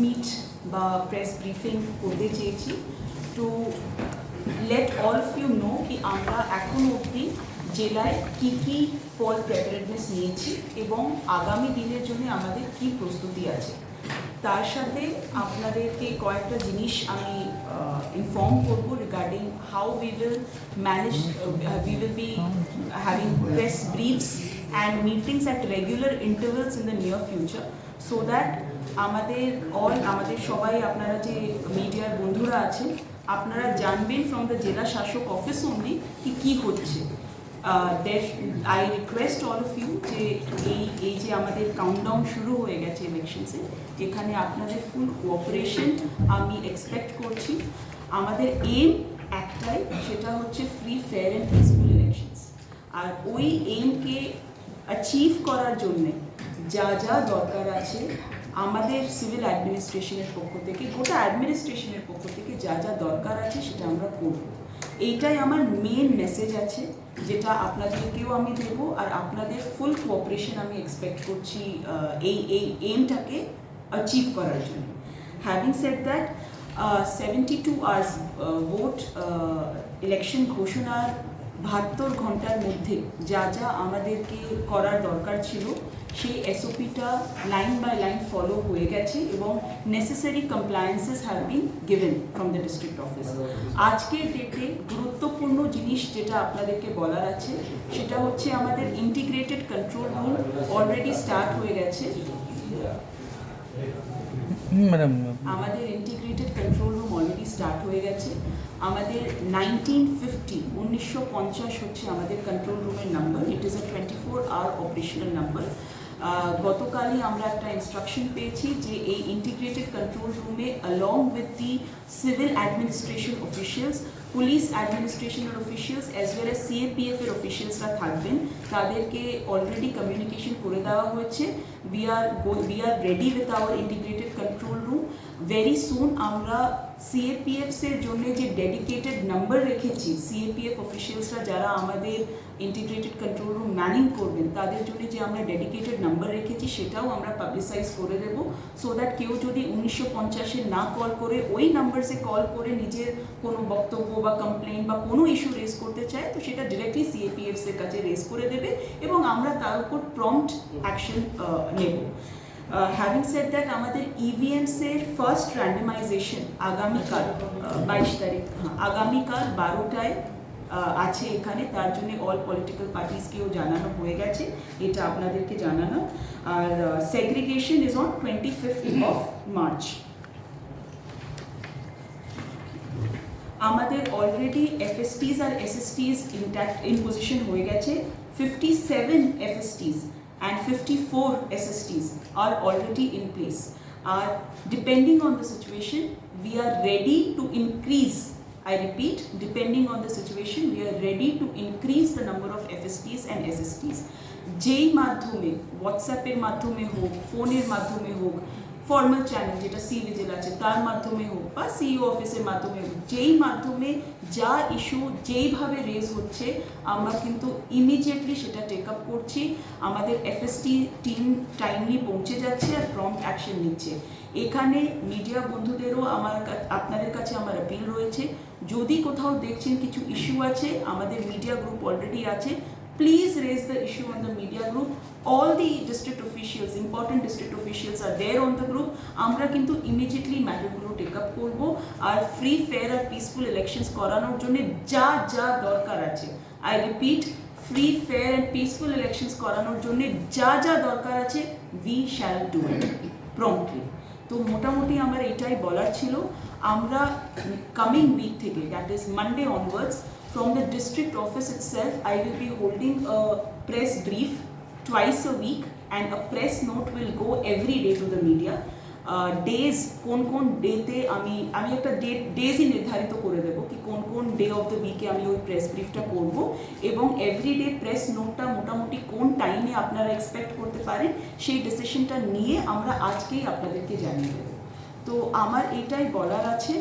Meet বা press briefing করতে চেয়েছি to let all of you know কি আমরা এখন অবধি জেলায় কী কী পল প্রিপারেডনেস নিয়েছি এবং আগামী দিনের জন্য আমাদের কী প্রস্তুতি আছে। তার সাথে আপনাদেরকে কয়েকটা জিনিস আমি ইনফর্ম করব regarding how we will manage we will be having press briefs and meetings at regular intervals in the near future so that আমাদের সবাই আপনারা যে মিডিয়ার বন্ধুরা আছেন আপনারা জানবেন ফ্রম দ্য জেলা শাসক অফিস অনলি কি হচ্ছে। I request all of you যে এই যে আমাদের কাউন্টডাউন শুরু হয়ে গেছে ইলেকশনসে, এখানে আপনাদের ফুল কোঅপারেশন আমি এক্সপেক্ট করছি। আমাদের এম একটাই, সেটা হচ্ছে free fair and peaceful elections. আর ওই এমকে অ্যাচিভ করার জন্যে যা যা দরকার আছে আমাদের সিভিল অ্যাডমিনিস্ট্রেশনের পক্ষ থেকে, গোটা অ্যাডমিনিস্ট্রেশনের পক্ষ থেকে যা যা দরকার আছে সেটা আমরা করব। এইটাই আমার মেন মেসেজ আছে, যেটা আপনাদেরকেও আমি দেব। আর আপনাদের ফুল কোঅপারেশন আমি এক্সপেক্ট করছি এই এইমটাকে অ্যাচিভ করার জন্য। Having said that 72 hours vote election ঘোষণার 72 ঘন্টার মধ্যে যা যা আমাদেরকে করার দরকার ছিল সেই এসওপিটা লাইন বাই লাইন ফলো হয়ে গেছে এবং necessary compliances have been given from the district office. আজকের ডেটে গুরুত্বপূর্ণ জিনিস যেটা আপনাদেরকে বলার আছে সেটা হচ্ছে আমাদের integrated control room already start হয়ে গেছে। আমাদের integrated control room already start হয়ে গেছে। আমাদের 1950 হচ্ছে আমাদের কন্ট্রোল রুমের number. It is a 24 hour operational number. গতকালই আমরা একটা ইনস্ট্রাকশন পেয়েছি যে এই ইন্টিগ্রেটেড কন্ট্রোল রুমে along with the civil administration officials, police অ্যাডমিনিস্ট্রেশনের officials as well as CAPF এর অফিসিয়ালসরা থাকবেন। তাদেরকে অলরেডি কমিউনিকেশন করে দেওয়া হয়েছে। We are ready with hour integrated control room. Very soon আমরা সিএপিএফসের জন্য যে ডেডিকেটেড নাম্বার রেখেছি, সিএপিএফ অফিসিয়ালসরা যারা আমাদের ইন্টিগ্রেটেড কন্ট্রোল রুম ম্যানিং করবেন তাদের জন্য যে আমরা ডেডিকেটেড নাম্বার রেখেছি সেটাও আমরা পাবলিসাইজ করে দেব, সো দ্যাট কেউ যদি 1950 না কল করে ওই নাম্বারসে কল করে নিজের কোনো বক্তব্য বা কমপ্লেন বা কোনো ইস্যু রেজ করতে চায় তো সেটা ডিরেক্টলি সিএপিএফসের কাছে রেজ করে দেবে এবং আমরা তার উপর প্রম্পট অ্যাকশন নেব। হ্যাভিং সেড দ্যাট আমাদের ইভিএমসের ফার্স্ট র্যান্ডমাইজেশন আগামীকাল 22 তারিখ, আগামীকাল 12টায় আছে এখানে। তার জন্য অল পলিটিক্যাল পার্টিসকেও জানানো হয়ে গেছে, এটা আপনাদেরকে জানানো। আর segregation is on 25th of March। আমাদের অলরেডি এফএসটিস আর এসএসটিস ইন পজিশন হয়ে গেছে। 57 FSTs and 54 SSTs are already in place. Depending on the situation, we are ready to increase. I repeat, depending on the situation, we are ready to increase the number of FSTs and SSTs. যেই মাধ্যমে, হোয়াটসঅ্যাপের মাধ্যমে হোক, ফোনের মাধ্যমে হোক, formal channel যেটা সিভিজিল আছে তার মাধ্যমে হোক বা সিইও অফিসের মাধ্যমে হোক, যেই মাধ্যমে যা ইস্যু যেইভাবে রেজ হচ্ছে আমরা কিন্তু ইমিডিয়েটলি সেটা টেক আপ করছি। আমাদের এফএসটি টিম টাইমলি পৌঁছে যাচ্ছে আর প্রম্পট অ্যাকশন নিচ্ছে। এখানে মিডিয়া বন্ধুদেরও আপনাদের কাছে আমার অ্যাপিল রয়েছে, যদি কোথাও দেখছেন কিছু ইস্যু আছে, আমাদের মিডিয়া গ্রুপ অলরেডি আছে, please raise the issue on the media group. All the district officials, important district officials are there on the group. আমরা কিন্তু immediately ম্যাটারগুলো টেক আপ করবো আর ফ্রি ফেয়ার আর পিসফুল ইলেকশনস করানোর জন্য যা যা দরকার আছে, I repeat, free fair and peaceful elections করানোর জন্য যা যা দরকার আছে we shall do it promptly. তো মোটামুটি আমার এটাই বলার ছিল। আমরা কামিং উইক থেকে, that is Monday onwards, from the district office itself, I will be holding a press brief twice a week and a press note will go every day to the media. Days, কোন ডেতে আমি একটা ডেজই নির্ধারিত করে দেবো কি কোন day of the উইকে আমি ওই প্রেস ব্রিফটা করব এবং এভরিডে প্রেস নোটটা মোটামুটি কোন টাইমে আপনারা এক্সপেক্ট করতে পারেন সেই ডিসিশনটা নিয়ে আমরা আজকেই আপনাদেরকে জানিয়ে দেবো। তো আমার এটাই বলার আছে,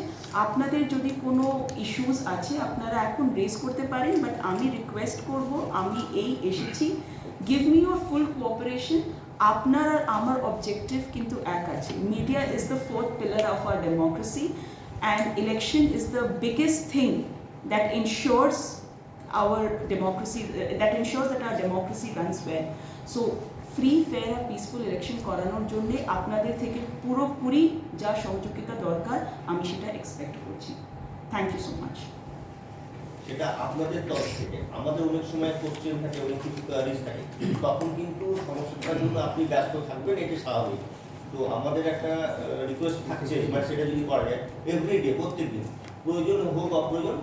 আপনাদের যদি কোনো ইস্যুস আছে আপনারা এখন রেজ করতে পারেন, বাট আমি রিকোয়েস্ট করব, আমি এসেছি, give me your full cooperation. আপনার আর আমার অবজেক্টিভ কিন্তু এক আছে। Media is the fourth pillar of our democracy and election is the biggest thing that ensures our democracy, that ensures that our democracy runs well. So free fair আর peaceful election করানোর জন্যে আপনাদের থেকে পুরোপুরি যা সহযোগিতা দরকার আমি সেটা এক্সপেক্ট করছি। Thank you so much. সেটা আপনাদের তরফ থেকে আমাদের অনেক সময় কোশ্চেন থাকে, অনেক কিছু কোয়ারিজ থাকে, তখন কিন্তু সমস্যাটার জন্য আপনি ব্যস্ত থাকবেন, এটা স্বাভাবিক। তো আমাদের একটা রিকোয়েস্ট থাকছে, মানে সেটা যদি করা যায় এভরিডে, প্রত্যেকদিন, প্রয়োজন হোক অপ্রয়োজন,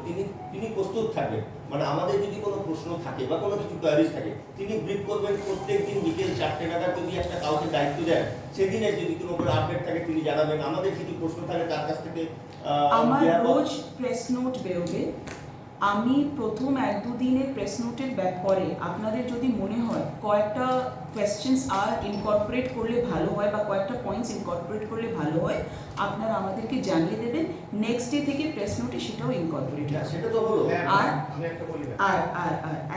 তিনি প্রস্তুত থাকবেন। মানে আমাদের যদি কোনো প্রশ্ন থাকে বা কোনো কিছু কোয়ারিজ থাকে, তিনি ব্রিফ করবেন। প্রত্যেক দিন বিকেল 4টে নাগাদ যদি একটা কাউকে দায়িত্ব দেন, সেদিনের যদি কোনো আপডেট থাকে তিনি জানাবেন। আমাদের যদি প্রশ্ন থাকে তার কাছ থেকে আমার রোজ প্রেস নোট বেরোবে। আমি প্রথম 1-2 দিনের প্রেস নোটের পরে আপনাদের যদি মনে হয় কয়েকটা কোয়েশ্চেন্স আর ইনকর্পোরেট করলে ভালো হয় বা কয়েকটা পয়েন্টস ইনকর্পোরেট করলে ভালো হয়, আপনারা আমাদেরকে জানিয়ে দেবেন। নেক্সট ডে থেকে প্রেস নোটে সেটাও ইনকর্পোরেট হবে। সেটা তো হলো। আর আমি একটা বলি, আর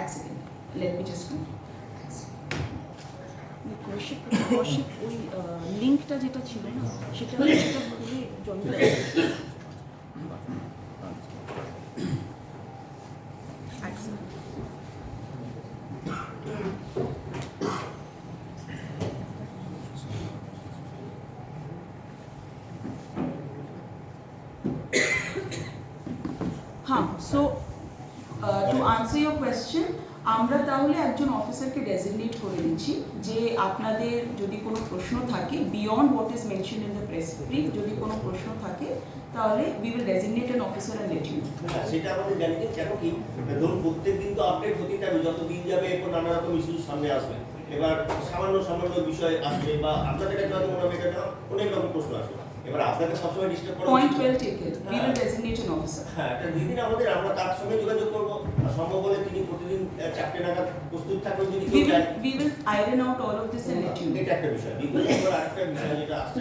এক second, let me just Kaushik ওই লিঙ্কটা যেটা ছিল না সেটা খুলে জয়েন করে হ্যাঁ। So to answer your question, আমরা তাহলে একজন অফিসারকে ডেজিগনেট করে দিচ্ছি যে আপনাদের যদি কোনো প্রশ্ন থাকে beyond what is mention in the press brief, যদি কোনো প্রশ্ন থাকে তাহলে we will designate an officer and let you know. সেটা আমাদের জানি যে কেন কি ধরুন প্রত্যেক দিন তো আপডেট হতেই থাকবে, যত দিন যাবে এরপর নানা রকম ইস্যু সামনে আসবে। এবার সামান্য বিষয় আসবে বা আপনাদের কাছে হয়তো মনে হবে এটা অনেক রকম প্রশ্ন আসবে। এবার আপনাকে সবসময় ডিস্টার্ব করা point well taken, we will designate an officer. হ্যাঁ, এটা দিদিন আমাদের, আমরা তার সঙ্গে যোগাযোগ করবো। সম্ভব হলে তিনি প্রতিদিন 4টে নাগাদ প্রস্তুত থাকবেন যদি কেউ চায়। We will iron out all of this and let you know. এটা একটা বিষয়। দ্বিতীয় আরেকটা বিষয় যেটা আসছে,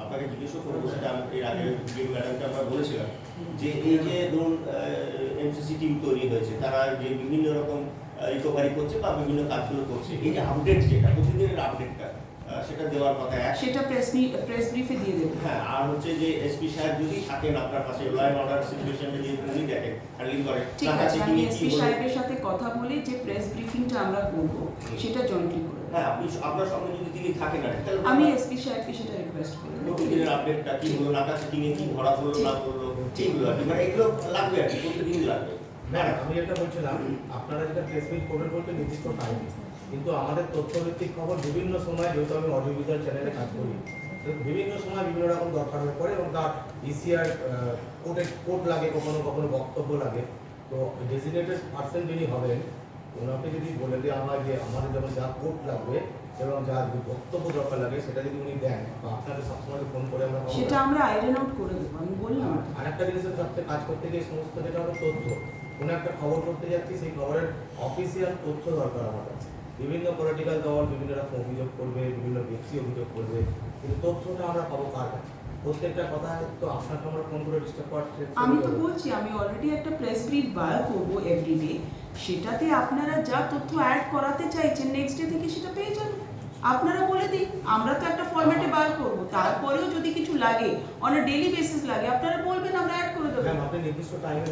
আপনাকে জিজ্ঞেস করবো, সেটা এর আগে যে ম্যাডামকে আমরা বলেছিলাম যে এই যে ধরুন এমসিসি টিম তৈরি হয়েছে, তারা যে বিভিন্ন রকম রিকভারি করছে বা বিভিন্ন কাজগুলো করছে, এই যে আপডেট, যেটা প্রতিদিনের আপডেটটা সেটা দেওয়ার কথা, সেটা প্রেস ব্রিফে দিয়ে দেবো। হ্যাঁ। আর হচ্ছে যে এসপি সাহেব যদি থাকেন আপনার পাশে, ল অ্যান্ড অর্ডার সিচুয়েশনটা যদি উনি দেখেন, হ্যান্ডলিং করেন, ঠিক আছে, আমি এসপি সাহেবের সাথে কথা বলে যে প্রেস ব্রিফিংটা আমরা করবো সেটা জয়েন্টলি করব। হ্যাঁ, আপনি আপনার সঙ্গে যদি তিনি থাকেন না, তাহলে আমি এসপি সাহেবকে সেটা রিকোয়েস্ট করব। প্রতিদিনের আপডেটটা কি হলো, নাকা চেকিংয়ে কি ধরা পড়লো না পড়লো, এইগুলো আর কি, মানে এগুলো লাগবে আর কি, প্রতিদিন লাগবে। ম্যাডাম আমি এটা বলছিলাম, আপনারা যেটা প্রেস মিট করবেন বলতে নির্দিষ্ট টাইম, কিন্তু আমাদের তথ্যভিত্তিক খবর বিভিন্ন সময়, যেহেতু আমি অডিও ভিজুয়াল চ্যানেলে কাজ করি, বিভিন্ন সময় বিভিন্ন রকম দরকার হয়ে পড়ে এবং তার ইসিআর কোর্ট লাগে, কখনো কখনো বক্তব্য লাগে। তো ডেজিগনেটেড পার্সন যিনি হবেন ওনাকে যদি বলে দেওয়া হয় যে আমাদের যখন যা কোর্ট লাগবে এবং যা বক্তব্য দরকার লাগে সেটা যদি উনি দেন, বা আপনাকে সবসময় ফোন করে আমরা সেটা আমরা আইরন আউট করে দেবো, আমি বললাম। আরেকটা জিনিসের সাথে কাজ করতে গিয়ে সমস্ত যেটা হলো তথ্য, কোনো একটা খবর করতে যাচ্ছি, সেই খবরের অফিসিয়াল তথ্য দরকার আমাদের। বিভিন্ন পলিটিক্যাল দল বিভিন্ন রকম অভিযোগ করবে, বিভিন্ন ব্যক্তি অভিযোগ করবে, কিন্তু তথ্যটা আমরা পাবো কার কাছে? প্রত্যেকটা কথা তো আপনাকে আমরা ফোন করে ডিস্টার্ব করতে, আমি তো বলছি আমি অলরেডি একটা প্রেস ব্রিফ বার করবো এভরিডে, সেটাতে আপনারা যা তথ্য অ্যাড করাতে চাইছেন নেক্সট ডে থেকে সেটা পেয়ে যাবেন। আপনারা বলে দিন, আমরা তো একটা ফরম্যাটে বার করবো, তারপরেও যদি কিছু লাগে অন আ ডেইলি বেসিস লাগে আপনারা বলবেন, আমরা অ্যাড করে দেবো। আপনি নির্দিষ্ট টাইমে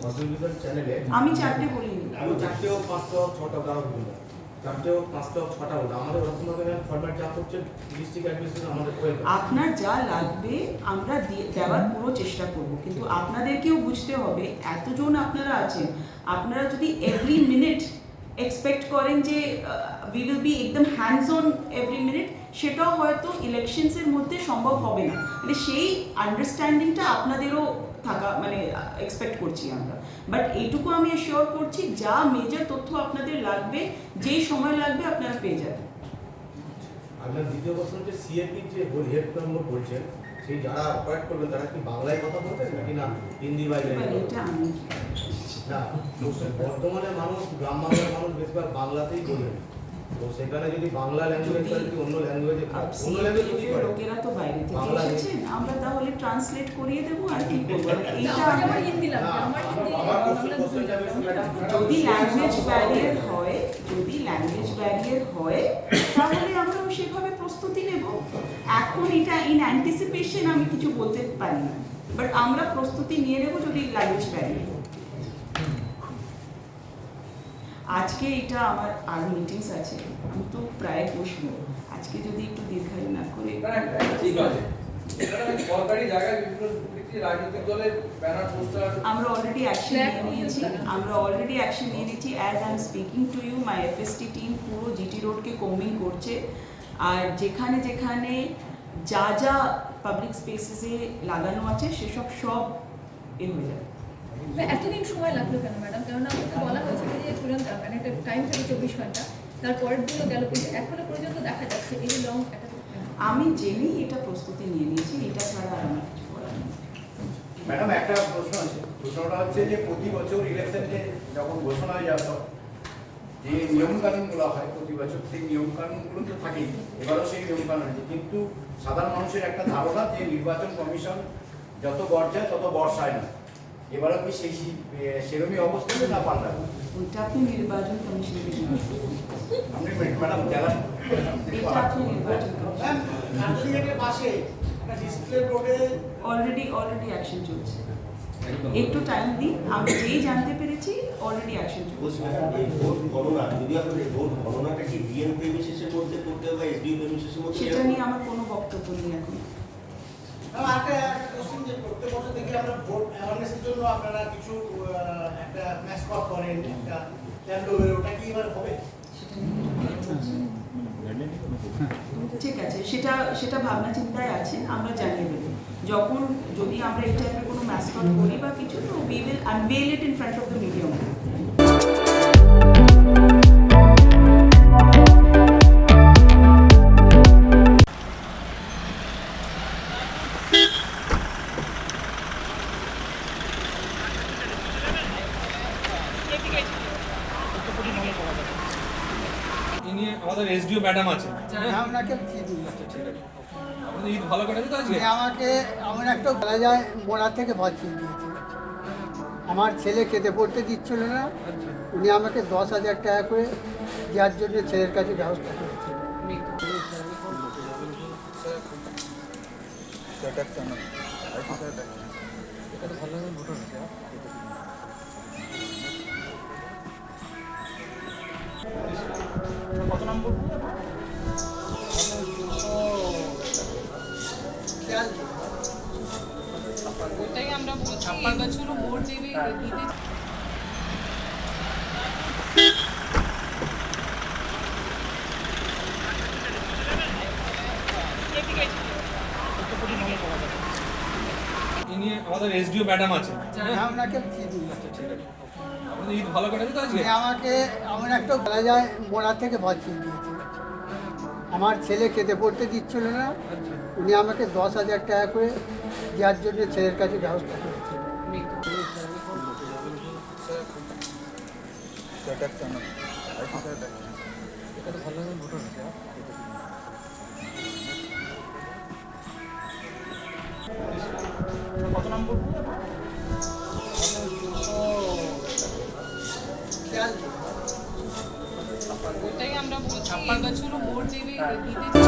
অডিও চ্যানেলে আমি 4টে বলিনি, আমি 4টে হোক 5টা হোক 6টা কারো বললাম, 4টে হোক 5টা হোক 6টা হোক, আমাদের ওরকমভাবে ফরম্যাট যা করছে ডিস্ট্রিক্ট অ্যাডমিনিস্ট্রেশন আমাদের করে দেবে। আপনার যা লাগবে আমরা দেওয়ার পুরো চেষ্টা করব, কিন্তু আপনাদেরকেও বুঝতে হবে এতজন আপনারা আছেন, আপনারা যদি এভরি মিনিট এক্সপেক্ট করেন যে উই উইল বি একদম হ্যান্ডস অন এভরি মিনিট, সেটাও হয়তো ইলেকশনসের মধ্যে সম্ভব হবে না। মানে সেই আন্ডারস্ট্যান্ডিংটা আপনাদেরও থাকা, মানে এক্সপেক্ট করছি আমরা। বাট এইটুকু আমি অ্যাসিওর করছি যা মেজর তথ্য আপনাদের লাগবে, যেই সময় লাগবে আপনারা পেয়ে যাবেন। আপনার দ্বিতীয় প্রশ্ন হচ্ছে সিএপি যে হেড নম্বর বলছেন, সেই যারা অপারেট করবেন তারা কি বাংলায় কথা বলবেন নাকি না হিন্দি বা এটা আমি না? বর্তমানে মানুষ, গ্রাম বাংলার মানুষ বেশিরভাগ বাংলাতেই বলবেন, তো সেখানে যদি বাংলা ল্যাঙ্গুয়েজ যদি অন্য ল্যাঙ্গুয়েজে অন্য ল্যাঙ্গুয়েজ কি করে লোকেরা তো বাইরে থেকে বাংলা এসেছেন, আমরা তাহলে ট্রান্সলেট করিয়ে দেবো আর কি করবো। এইটা আমার হিন্দি লাগবে, আমার হিন্দি আমার বাংলা কোশ্চেনটা বেশি ম্যাডাম যদি ল্যাঙ্গুয়েজ ব্যারিয়ার হয়, তাহলে আমরা সেভাবে প্রস্তুতি নেব। এখন এটা ইন অ্যান্টিসিপেশন আমি কিছু বলতে পারি না, বাট আমরা প্রস্তুতি নিয়ে নেব যদি ল্যাঙ্গুয়েজ ব্যারিয়ার। আজকে এটা আমার আর মিটিংস আছে, আমি তো প্রায় বসবো, আজকে যদি একটু দীর্ঘায়ু না করে ঠিক আছে। সরকারি জায়গায় বিভিন্ন রাজনৈতিক দলের ব্যানার পোস্টার আমরা অলরেডি অ্যাকশন নিয়ে নিয়েছি। As I am speaking to you, my FST team পুরো জিটি রোডকে কোম্বিং করছে, আর যেখানে যেখানে যা যা পাবলিক স্পেসেসে লাগানো আছে সেসব সব হয়ে যাবে। এতদিন সময় লাগলো কেন ম্যাডাম? কেননা আমাকে বলা হয়েছিল যে তুরন্ত মানে একটা টাইম থাকে 24 ঘন্টা, তারপরের দিনও গেল, কিন্তু এখনো পর্যন্ত দেখা যাচ্ছে এই লং একটা। আমি জেনেই এটা প্রস্তুতি নিয়ে নিয়েছি, এটা ছাড়া আর আমার কিছু করার নেই। ম্যাডাম একটা প্রশ্ন আছে, প্রশ্নটা হচ্ছে যে প্রতি বছর ইলেকশনে যখন ঘোষণা হয়ে যাওয়া যে নিয়মকানুনগুলো হয় প্রতি বছর, সেই নিয়মকানুনগুলো তো থাকেই, এবারও সেই নিয়মকানুন আছে, কিন্তু সাধারণ মানুষের একটা ধারণা যে নির্বাচন কমিশন যত গড় তত বর্ষায় না, এবারও কি সেই সেরকমই অবস্থাতে না পাল্টাবে? ওইটা আপনি নির্বাচন কমিশনকে জিজ্ঞেস করুন। আপনি ম্যাডাম জেলা এটা আপনি নির্বাচন কমিশন অলরেডি অ্যাকশন চলছে, একটু টাইম দিন, আমি যেই জানতে পেরেছি অলরেডি অ্যাকশন চলছে। বলছি ম্যাডাম, এই ভোট গণনা যদি আপনাদের ভোট গণনাটা কি ডিএম প্রেমিসেসের মধ্যে করতে হবে বা এসডিও প্রেমিসেসের মধ্যে? সেটা নিয়ে আমার কোনো বক্তব্য নেই এখন। প্রত্যেক বছর দেখি আমরা ভোট অ্যাওয়ারনেসের জন্য আপনারা কিছু একটা ম্যাসকট করেন, একটা ট্যাবলো, ওটা কি এবার হবে? ঠিক আছে, সেটা ভাবনা চিন্তায় আছে, আমরা জানিয়ে দেবো যখন যদি আমরা এই টাইপের কোনো ম্যাসকট করি বা কিছু, তো we will unveil it in front of the medium. ইনি আমাদের এসডিও ম্যাডাম আছে। হ্যাঁ, ওনাকে চিনি। আপনাদের ঈদ ভালো কাটেছে তো আজকে? উনি আমাকে এমন একটা বলা যায় মোড়া থেকে ভাত কিনে দিয়েছে। আমার ছেলে খেতে পড়তে দিচ্ছিল না, উনি আমাকে 10,000 টাকা করে দেওয়ার জন্য ছেলের কাছে ব্যবস্থা করেছে। কত নম্বর? খেয়াল ওটাই আমরা বলছি, এই বছরও ভোট দিতে ইনি আমাদের এসডিও ম্যাডাম আছে। হ্যাঁ, ওনাকে চিনি। আপনাদের ঈদ ভালো কাটেছে তো আজকে? উনি আমাকে এমন একটা বলা যায় মোড়া থেকে ভাত কিনে দিয়েছে। আমার ছেলে খেতে পড়তে দিচ্ছিল না, উনি আমাকে 10,000 টাকা করে দেওয়ার জন্য ছেলের কাছে ব্যবস্থা করেছে। কত নম্বর? খেয়াল ওটাই আমরা বলছি, এই বছরও ভোট দিতে